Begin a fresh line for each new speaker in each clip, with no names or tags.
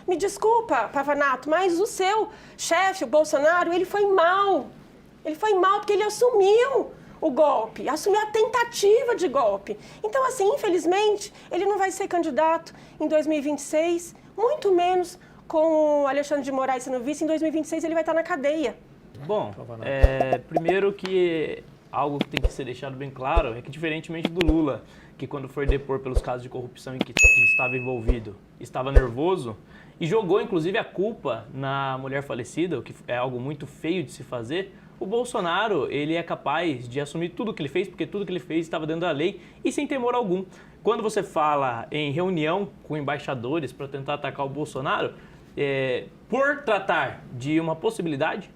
Me desculpa, Pavanato, mas o seu chefe, o Bolsonaro, ele foi mal. Ele foi mal porque ele assumiu o golpe, assumiu a tentativa de golpe. Então, assim, infelizmente, ele não vai ser candidato em 2026, muito menos com o Alexandre de Moraes sendo vice. Em 2026 ele vai estar na cadeia.
Bom, primeiro que algo que tem que ser deixado bem claro é que, diferentemente do Lula, que quando foi depor pelos casos de corrupção em que estava envolvido, estava nervoso e jogou, inclusive, a culpa na mulher falecida, o que é algo muito feio de se fazer, o Bolsonaro, ele é capaz de assumir tudo o que ele fez, porque tudo que ele fez estava dentro da lei e sem temor algum. Quando você fala em reunião com embaixadores para tentar atacar o Bolsonaro, por tratar de uma possibilidade,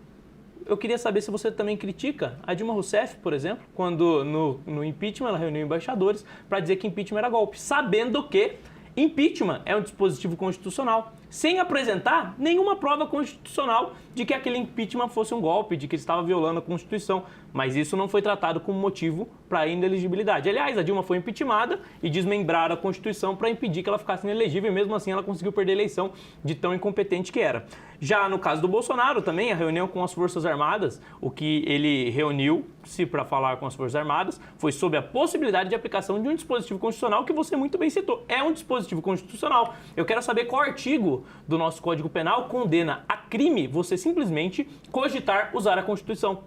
eu queria saber se você também critica a Dilma Rousseff, por exemplo, quando no impeachment ela reuniu embaixadores para dizer que impeachment era golpe, sabendo que impeachment é um dispositivo constitucional, sem apresentar nenhuma prova constitucional de que aquele impeachment fosse um golpe, de que ele estava violando a Constituição. Mas isso não foi tratado como motivo para a inelegibilidade. Aliás, a Dilma foi impeachmentada e desmembraram a Constituição para impedir que ela ficasse inelegível e mesmo assim ela conseguiu perder a eleição de tão incompetente que era. Já no caso do Bolsonaro também, a reunião com as Forças Armadas, o que ele reuniu-se para falar com as Forças Armadas foi sobre a possibilidade de aplicação de um dispositivo constitucional que você muito bem citou. É um dispositivo constitucional. Eu quero saber qual artigo do nosso Código Penal condena a crime você simplesmente cogitar usar a Constituição.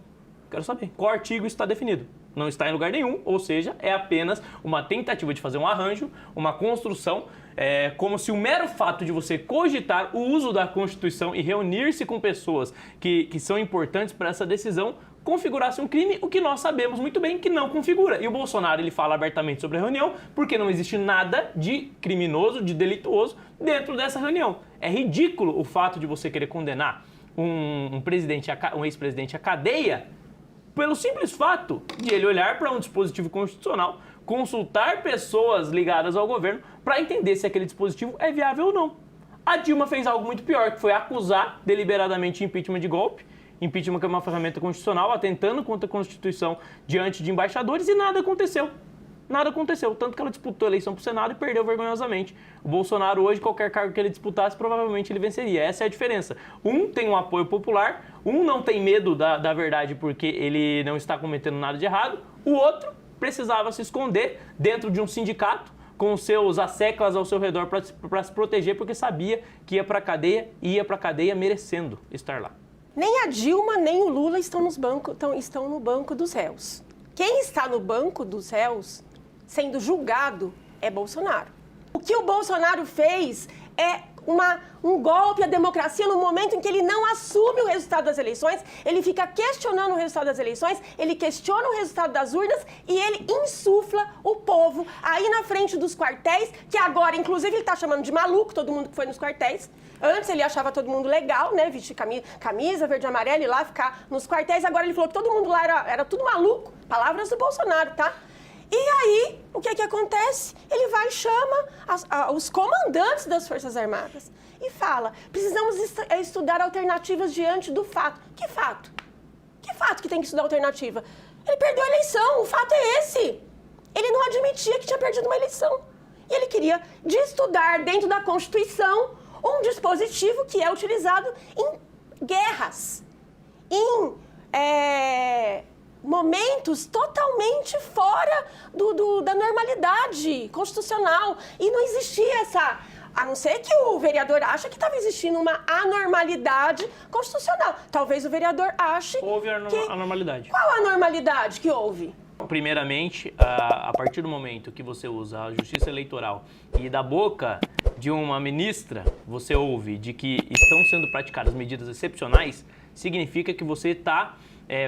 Quero saber qual artigo está definido. Não está em lugar nenhum, ou seja, é apenas uma tentativa de fazer um arranjo, uma construção, como se o mero fato de você cogitar o uso da Constituição e reunir-se com pessoas que são importantes para essa decisão configurasse um crime, o que nós sabemos muito bem que não configura. E o Bolsonaro, ele fala abertamente sobre a reunião porque não existe nada de criminoso, de delituoso dentro dessa reunião. É ridículo o fato de você querer condenar um ex-presidente à cadeia pelo simples fato de ele olhar para um dispositivo constitucional, consultar pessoas ligadas ao governo para entender se aquele dispositivo é viável ou não. A Dilma fez algo muito pior, que foi acusar deliberadamente impeachment de golpe, impeachment que é uma ferramenta constitucional, atentando contra a Constituição diante de embaixadores, e nada aconteceu. Nada aconteceu, tanto que ela disputou a eleição para o Senado e perdeu vergonhosamente. O Bolsonaro hoje, qualquer cargo que ele disputasse, provavelmente ele venceria. Essa é a diferença. Um tem um apoio popular, um não tem medo da verdade porque ele não está cometendo nada de errado, o outro precisava se esconder dentro de um sindicato com seus asseclas ao seu redor para se proteger, porque sabia que ia para a cadeia merecendo estar lá.
Nem a Dilma, nem o Lula estão no banco dos réus. Quem está no banco dos réus sendo julgado é Bolsonaro. O que o Bolsonaro fez é um golpe à democracia no momento em que ele não assume o resultado das eleições, ele fica questionando o resultado das eleições, ele questiona o resultado das urnas e ele insufla o povo aí na frente dos quartéis, que agora, inclusive, ele está chamando de maluco todo mundo que foi nos quartéis. Antes ele achava todo mundo legal, né, vestir camisa verde e amarela e lá ficar nos quartéis, agora ele falou que todo mundo lá era tudo maluco, palavras do Bolsonaro, tá? E aí, o que acontece? Ele vai e chama os comandantes das Forças Armadas e fala, precisamos estudar alternativas diante do fato. Que fato? Que fato que tem que estudar alternativa? Ele perdeu a eleição, o fato é esse. Ele não admitia que tinha perdido uma eleição. E ele queria estudar dentro da Constituição um dispositivo que é utilizado em guerras, em momentos totalmente fora da normalidade constitucional. E não existia essa... A não ser que o vereador ache que estava existindo uma anormalidade constitucional. Talvez o vereador ache
houve a normalidade.
Qual a normalidade que houve?
Primeiramente, a partir do momento que você usa a justiça eleitoral e da boca de uma ministra você ouve de que estão sendo praticadas medidas excepcionais, significa que você está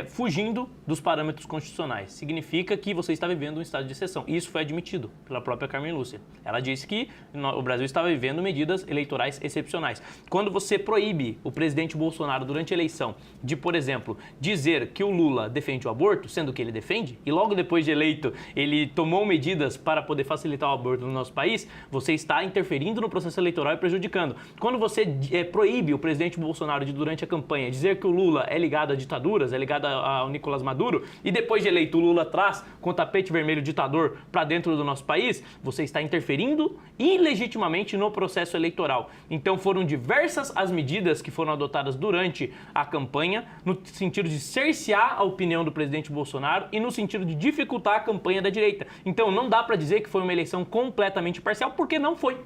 fugindo dos parâmetros constitucionais. Significa que você está vivendo um estado de exceção. E isso foi admitido pela própria Carmen Lúcia. Ela disse que o Brasil estava vivendo medidas eleitorais excepcionais. Quando você proíbe o presidente Bolsonaro durante a eleição de, por exemplo, dizer que o Lula defende o aborto, sendo que ele defende, e logo depois de eleito ele tomou medidas para poder facilitar o aborto no nosso país, você está interferindo no processo eleitoral e prejudicando. Quando você proíbe o presidente Bolsonaro de, durante a campanha, dizer que o Lula é ligado a ditaduras, é ligado ligada ao Nicolás Maduro, e depois de eleito o Lula traz com o tapete vermelho ditador para dentro do nosso país, você está interferindo ilegitimamente no processo eleitoral. Então foram diversas as medidas que foram adotadas durante a campanha, no sentido de cercear a opinião do presidente Bolsonaro e no sentido de dificultar a campanha da direita. Então não dá para dizer que foi uma eleição completamente parcial, porque não foi.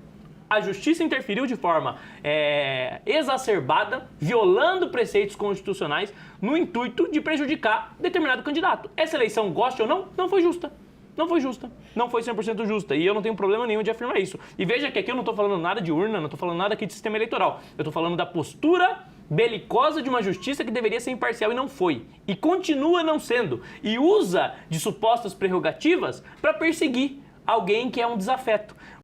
A justiça interferiu de forma exacerbada, violando preceitos constitucionais, no intuito de prejudicar determinado candidato. Essa eleição, goste ou não, não foi justa. Não foi justa. Não foi 100% justa. E eu não tenho problema nenhum de afirmar isso. E veja que aqui eu não estou falando nada de urna, não estou falando nada aqui de sistema eleitoral. Eu estou falando da postura belicosa de uma justiça que deveria ser imparcial e não foi. E continua não sendo. E usa de supostas prerrogativas para perseguir alguém que é um desafeto.